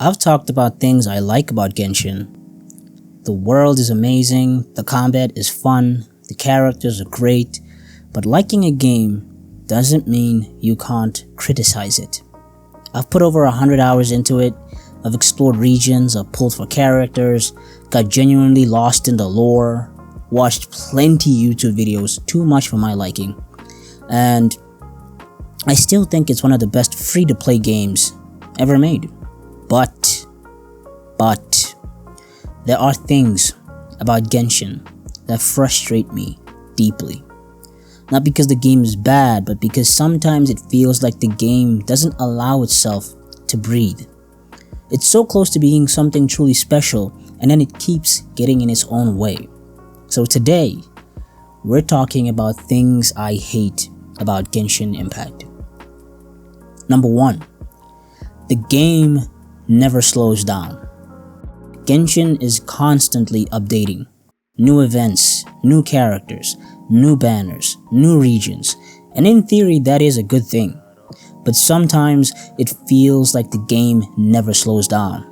I've talked about things I like about Genshin. The world is amazing, the combat is fun, the characters are great, but liking a game doesn't mean you can't criticize it. I've put over 100 hours into it, I've explored regions, I've pulled for characters, got genuinely lost in the lore, watched plenty YouTube videos, too much for my liking, and I still think it's one of the best free-to-play games ever made. But, there are things about Genshin that frustrate me deeply. Not because the game is bad, but because sometimes it feels like the game doesn't allow itself to breathe. It's so close to being something truly special, and then it keeps getting in its own way. So today, we're talking about things I hate about Genshin Impact. Number 1. The game never slows down. Genshin is constantly updating. New events, new characters, new banners, new regions, and in theory that is a good thing. But sometimes it feels like the game never slows down.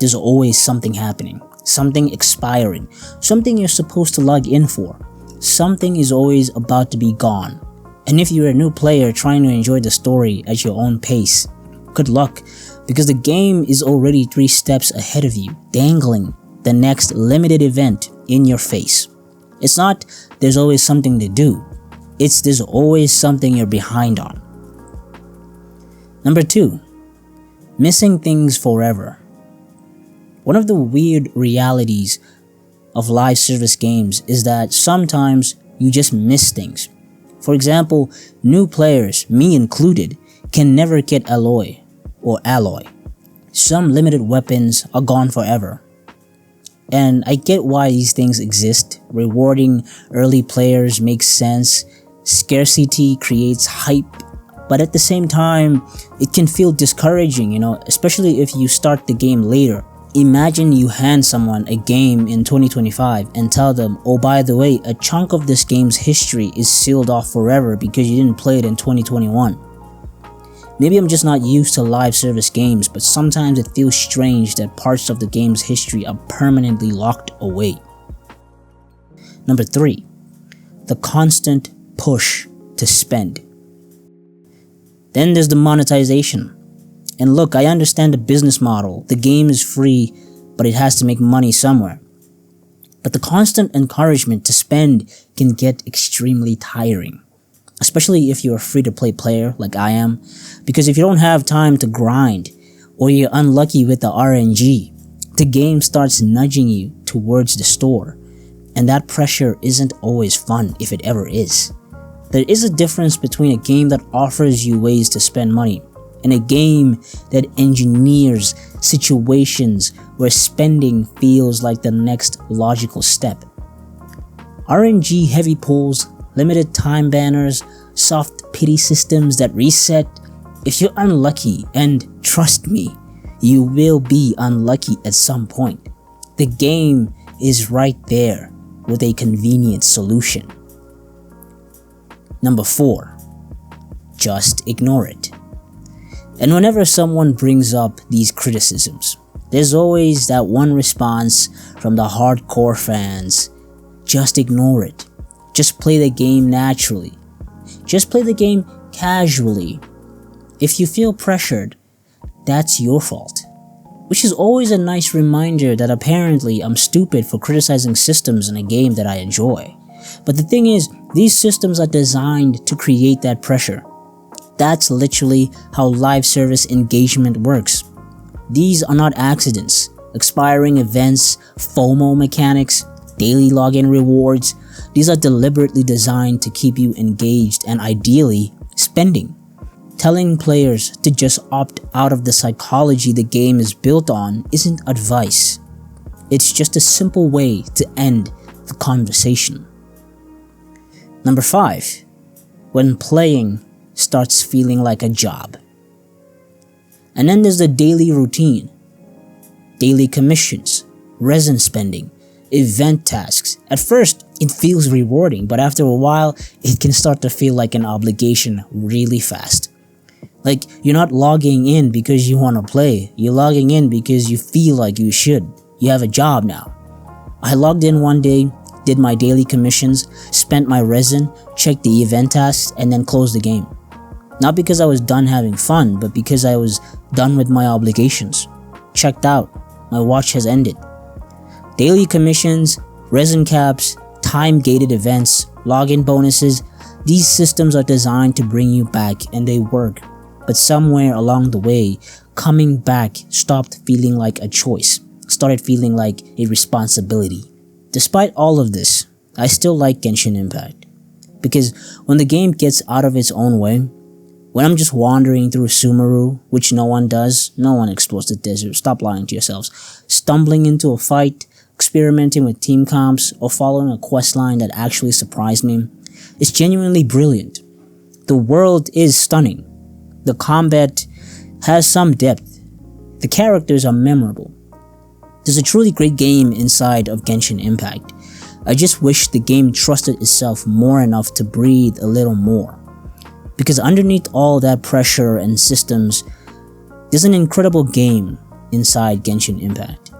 There's always something happening, something expiring, something you're supposed to log in for. Something is always about to be gone. And if you're a new player trying to enjoy the story at your own pace, good luck, because the game is already 3 steps ahead of you, dangling the next limited event in your face. It's not there's always something to do, it's there's always something you're behind on. Number 2. Missing things forever. One of the weird realities of live service games is that sometimes you just miss things. For example, new players, me included, can never get alloy. Some limited weapons are gone forever. And I get why these things exist. Rewarding early players makes sense. Scarcity creates hype. But at the same time, it can feel discouraging, especially if you start the game later. Imagine you hand someone a game in 2025 and tell them, oh, by the way, a chunk of this game's history is sealed off forever because you didn't play it in 2021. Maybe I'm just not used to live service games, but sometimes it feels strange that parts of the game's history are permanently locked away. Number 3. The constant push to spend. Then there's the monetization. And look, I understand the business model. The game is free, but it has to make money somewhere. But the constant encouragement to spend can get extremely tiring. Especially if you're a free-to-play player like I am. Because if you don't have time to grind, or you're unlucky with the RNG, the game starts nudging you towards the store. And that pressure isn't always fun if it ever is. There is a difference between a game that offers you ways to spend money and a game that engineers situations where spending feels like the next logical step. RNG heavy pulls, limited time banners, soft pity systems that reset. If you're unlucky, and trust me, you will be unlucky at some point, the game is right there with a convenient solution. Number 4. Just ignore it. And whenever someone brings up these criticisms, there's always that one response from the hardcore fans. Just ignore it. Just play the game naturally. Just play the game casually. If you feel pressured, that's your fault. Which is always a nice reminder that apparently I'm stupid for criticizing systems in a game that I enjoy. But the thing is, these systems are designed to create that pressure. That's literally how live service engagement works. These are not accidents. Expiring events, FOMO mechanics, daily login rewards, these are deliberately designed to keep you engaged and ideally spending. Telling players to just opt out of the psychology the game is built on isn't advice. It's just a simple way to end the conversation. Number 5. When playing starts feeling like a job. And then there's the daily routine. Daily commissions, resin spending, event tasks. At first, it feels rewarding, but after a while, it can start to feel like an obligation really fast. Like, you're not logging in because you want to play. You're logging in because you feel like you should. You have a job now. I logged in one day, did my daily commissions, spent my resin, checked the event tasks, and then closed the game. Not because I was done having fun, but because I was done with my obligations. Checked out. My watch has ended. Daily commissions, resin caps, time-gated events, login bonuses, these systems are designed to bring you back and they work. But somewhere along the way, coming back stopped feeling like a choice, started feeling like a responsibility. Despite all of this, I still like Genshin Impact. Because when the game gets out of its own way, when I'm just wandering through Sumeru, which no one does, no one explores the desert, stop lying to yourselves, stumbling into a fight, experimenting with team comps, or following a questline that actually surprised me, it's genuinely brilliant. The world is stunning. The combat has some depth. The characters are memorable. There's a truly great game inside of Genshin Impact. I just wish the game trusted itself more enough to breathe a little more. Because underneath all that pressure and systems, there's an incredible game inside Genshin Impact.